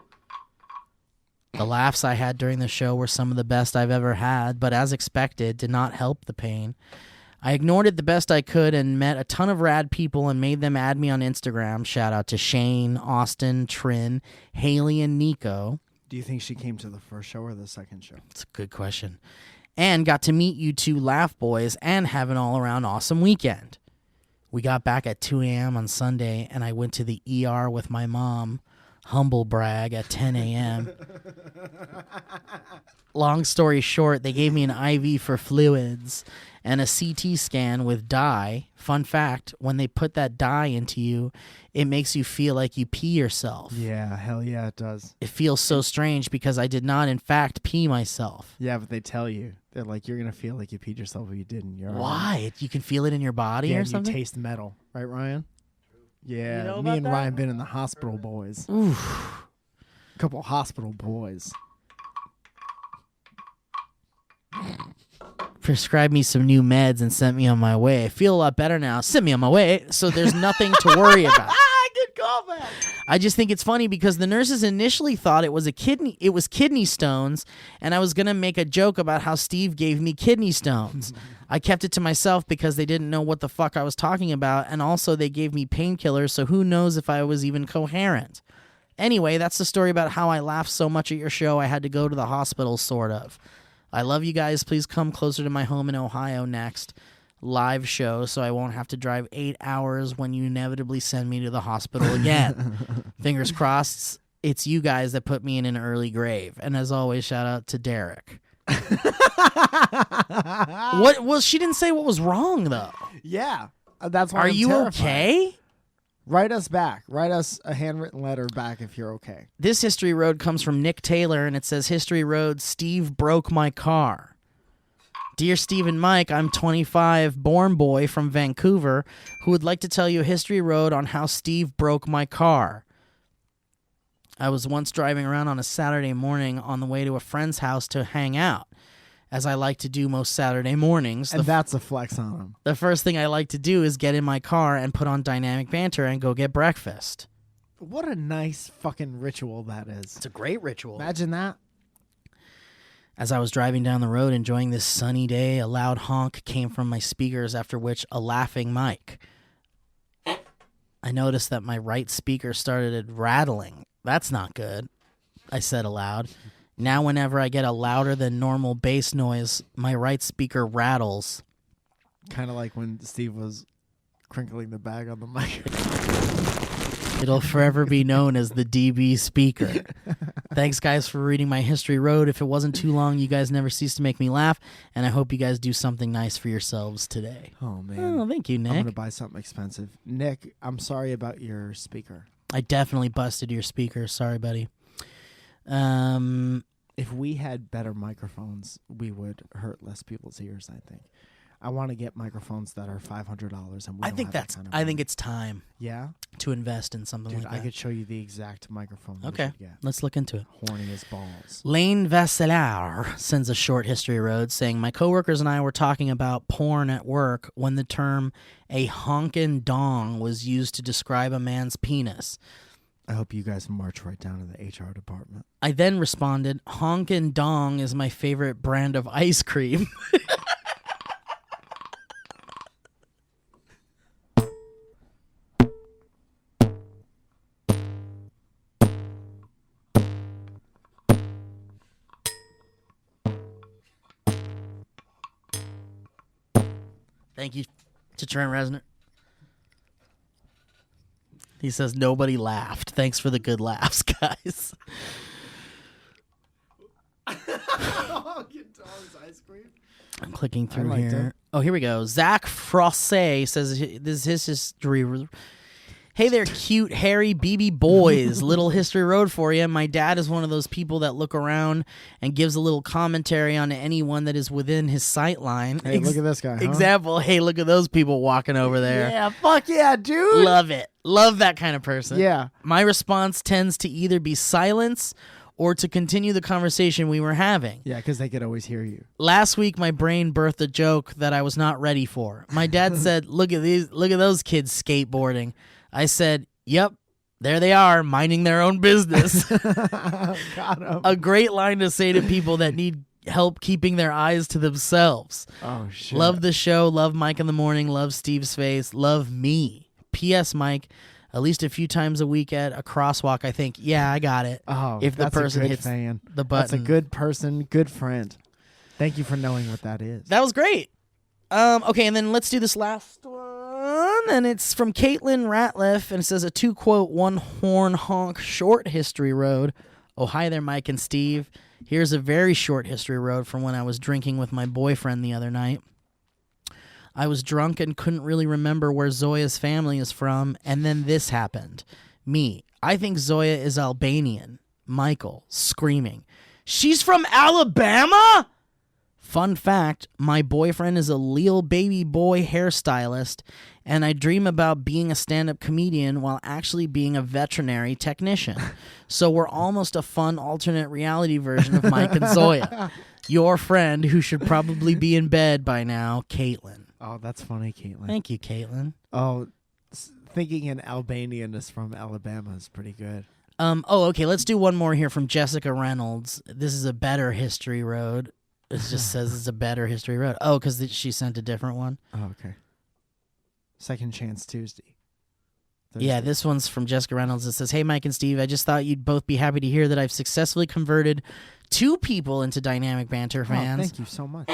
The laughs I had during the show were some of the best I've ever had, but as expected, did not help the pain. I ignored it the best I could and met a ton of rad people and made them add me on Instagram. Shout out to Shane, Austin, Trin, Haley, and Nico. Do you think she came to the first show or the second show? It's a good question. And got to meet you two laugh boys and have an all-around awesome weekend. We got back at 2 a.m. on Sunday, and I went to the ER with my mom, humble brag, at 10 a.m. Long story short, they gave me an IV for fluids and a CT scan with dye. Fun fact, when they put that dye into you, it makes you feel like you pee yourself. Yeah, hell yeah, it does. It feels so strange because I did not, in fact, pee myself. Yeah, but they tell you. They're like, you're going to feel like you peed yourself if you didn't. You're Why? You can feel it in your body yeah, or and something? you taste metal. Right, Ryan? Yeah, You know me about and that? Ryan been in the hospital, boys. Oof. Couple hospital boys. Prescribed me some new meds and sent me on my way. I feel a lot better now. Sent me on my way, so there's nothing to worry about. Good callback. I just think it's funny because the nurses initially thought it was kidney stones, and I was gonna make a joke about how Steve gave me kidney stones. I kept it to myself because they didn't know what the fuck I was talking about, and also they gave me painkillers, so who knows if I was even coherent. Anyway, that's the story about how I laughed so much at your show I had to go to the hospital, sort of. I love you guys. Please come closer to my home in Ohio next live show so I won't have to drive 8 hours when you inevitably send me to the hospital again. Fingers crossed, it's you guys that put me in an early grave. And as always, shout out to Derek. What? Well, she didn't say what was wrong, though. Yeah, that's why Are I'm you terrified. okay? Write us back. Write us a handwritten letter back if you're okay. This History Road comes from Nick Taylor, and it says, History Road, Steve broke my car. Dear Steve and Mike, I'm 25, born boy from Vancouver, who would like to tell you a History Road on how Steve broke my car. I was once driving around on a Saturday morning on the way to a friend's house to hang out, as I like to do most Saturday mornings. And that's a flex on him. The first thing I like to do is get in my car and put on Dynamic Banter and go get breakfast. What a nice fucking ritual that is. It's a great ritual. Imagine that. As I was driving down the road enjoying this sunny day, a loud honk came from my speakers, after which a laughing mic. I noticed that my right speaker started rattling. That's not good, I said aloud. Now whenever I get a louder than normal bass noise, my right speaker rattles. Kind of like when Steve was crinkling the bag on the mic. It'll forever be known as the DB speaker. Thanks, guys, for reading my History Road. If it wasn't too long, you guys never cease to make me laugh, and I hope you guys do something nice for yourselves today. Oh, man. Oh, thank you, I'm going to Nick. buy something expensive. Nick, I'm sorry about your speaker. I definitely busted your speaker. Sorry, buddy. If we had better microphones, we would hurt less people's ears, I think. I want to get microphones that are $500, and we I don't think have that's. that kind of I think money. it's time Yeah? to invest in something Dude, like I that. could show you the exact microphone we Okay, should get. let's look into it. Horny as balls. Lane Vasselar sends a short History Road saying, my coworkers and I were talking about porn at work when the term a honkin' dong was used to describe a man's penis. I hope you guys march right down to the HR department. I then responded, honkin' dong is my favorite brand of ice cream. Thank you to Trent Reznor. He says nobody laughed. Thanks for the good laughs, guys. I'm clicking through liked here. it. Oh, here we go. Zach Frosset says this is his history. Hey there, cute, hairy BB boys. Little history road for you. My dad is one of those people that look around and gives a little commentary on anyone that is within his sight line. Hey, look at this guy. Huh? Example, hey, look at those people walking over there. Yeah, fuck yeah, dude. Love it. Love that kind of person. Yeah. My response tends to either be silence or to continue the conversation we were having. Yeah, because they could always hear you. Last week, my brain birthed a joke that I was not ready for. My dad said, look at those kids skateboarding. I said, yep, there they are, minding their own business. Got him. A great line to say to people that need help keeping their eyes to themselves. Oh, shit. Love the show, love Mike in the morning, love Steve's face, love me. P.S. Mike, at least a few times a week at a crosswalk, I think. Yeah, I got it. Oh, if the that's person a good hits fan. the button. That's a good person, good friend. Thank you for knowing what that is. That was great. Okay, and then let's do this last one. And it's from Caitlin Ratliff, and it says a 2-quote, 1-horn honk short history road. Oh, hi there, Mike and Steve. Here's a very short history road from when I was drinking with my boyfriend the other night. I was drunk and couldn't really remember where Zoya's family is from, and then this happened. Me. I think Zoya is Albanian. Michael, screaming. She's from Alabama? Fun fact, my boyfriend is a Lil baby boy hairstylist, and I dream about being a stand-up comedian while actually being a veterinary technician. So we're almost a fun alternate reality version of Mike and Zoya. Your friend, who should probably be in bed by now, Caitlin. Oh, that's funny, Caitlin. Thank you, Caitlin. Oh, thinking an Albanian is from Alabama is pretty good. Okay, let's do one more here from Jessica Reynolds. This is a better history road. It just says it's a better history road. Oh, because she sent a different one? Oh, okay. Second Chance Tuesday. Yeah, this one's from Jessica Reynolds. It says, hey, Mike and Steve, I just thought you'd both be happy to hear that I've successfully converted 2 people into Dynamic Banter fans. Oh, thank you so much.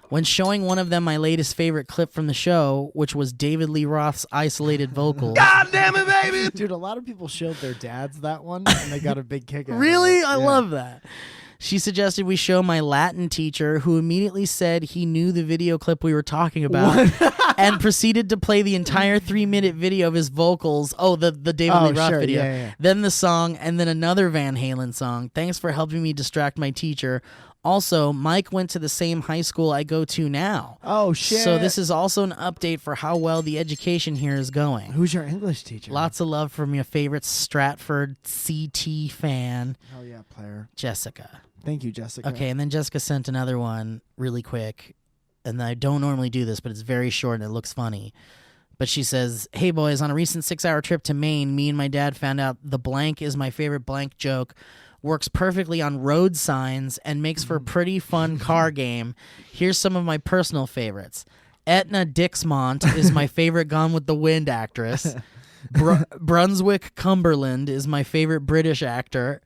When showing one of them my latest favorite clip from the show, which was David Lee Roth's isolated vocals. God damn it, baby! Dude, a lot of people showed their dads that one, and they got a big kick out of it. Really? I Yeah. love that. She suggested we show my Latin teacher, who immediately said he knew the video clip we were talking about and proceeded to play the entire 3-minute video of his vocals. Oh, the David Lee Roth sure. video. Yeah. Then the song, and then another Van Halen song. Thanks for helping me distract my teacher. Also, Mike went to the same high school I go to now. Oh, shit. So this is also an update for how well the education here is going. Who's your English teacher? Lots of love from your favorite Stratford CT fan, Hell yeah, player. Jessica. Thank you, Jessica. Okay, and then Jessica sent another one really quick. And I don't normally do this, but it's very short and it looks funny. But she says, hey, boys, on a recent 6-hour trip to Maine, me and my dad found out the blank is my favorite blank joke. Works perfectly on road signs and makes for a pretty fun car game. Here's some of my personal favorites. Etna Dixmont is my favorite Gone with the Wind actress. Brunswick Cumberland is my favorite British actor.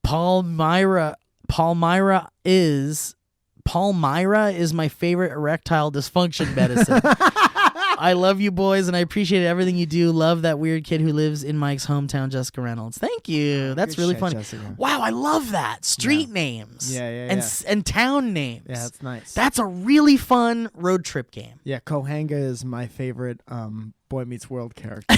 Palmyra is my favorite erectile dysfunction medicine. I love you boys, and I appreciate everything you do. Love that weird kid who lives in Mike's hometown, Jessica Reynolds. Thank you. That's Good really shit, funny. Jessica. Wow, I love that. Street names. Yeah. And town names. Yeah, that's nice. That's a really fun road trip game. Yeah, Kohanga is my favorite Boy Meets World character.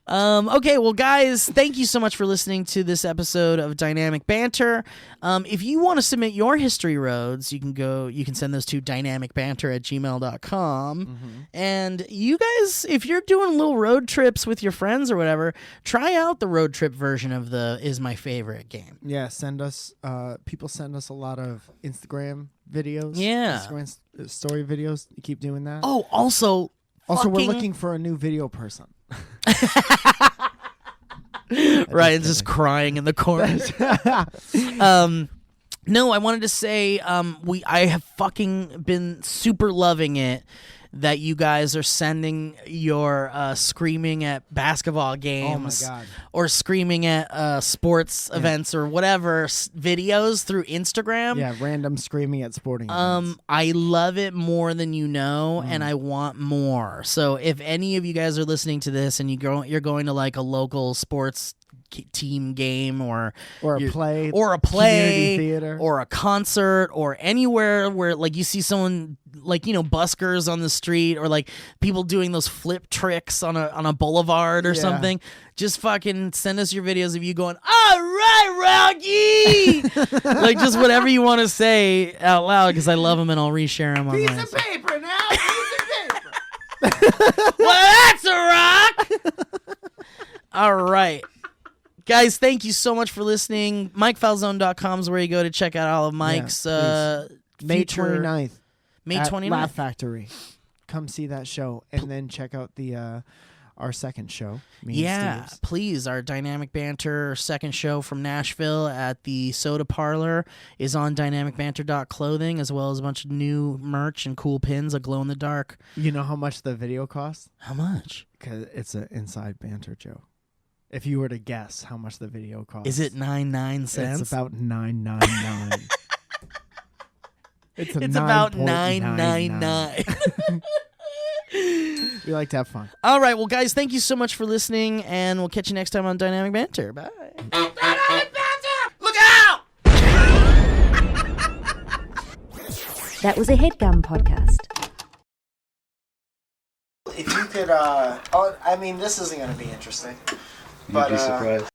Okay, well, guys, thank you so much for listening to this episode of Dynamic Banter. If you want to submit your history roads, you can send those to dynamicbanter@gmail.com. And you guys, if you're doing little road trips with your friends or whatever, try out the road trip version of the Is My Favorite game. Yeah, send us. People send us a lot of Instagram videos. Yeah. Instagram story videos. You keep doing that. Oh, also, we're fucking- looking for a new video person. Right, and just crying in the corner. No, I wanted to say I have fucking been super loving it that you guys are sending your screaming at basketball games God. or screaming at sports events or whatever videos through Instagram. Yeah, random screaming at sporting events. I love it more than you know, and I want more. So if any of you guys are listening to this and you're going to like a local sports team game or Or a your- play, or a community play theater. or a concert or anywhere where like you see someone like buskers on the street or like people doing those flip tricks on a boulevard or Yeah. something. Just fucking send us your videos of you going, all right, Rocky. Like just whatever you want to say out loud because I love them and I'll reshare them online. Piece of paper now. Piece of paper. Well, that's a rock. All right. Guys, thank you so much for listening. MikeFalzone.com is where you go to check out all of Mike's May future- 29th. May at 29th. Laugh Factory. Come see that show and then check out the our second show. Me and Yeah, Steve's. please. Our Dynamic Banter second show from Nashville at the Soda Parlor is on dynamicbanter.clothing, as well as a bunch of new merch and cool pins, a glow in the dark. You know how much the video costs? How much? Because it's an inside banter joke. If you were to guess how much the video costs, Is it 99 cents? It's about $9.99. It's about $9.99. $9.99. We like to have fun. All right, well, guys, thank you so much for listening, and we'll catch you next time on Dynamic Banter. Bye. Look out! That was a headgum podcast. If you could, I mean, this isn't going to be interesting. You'd be surprised.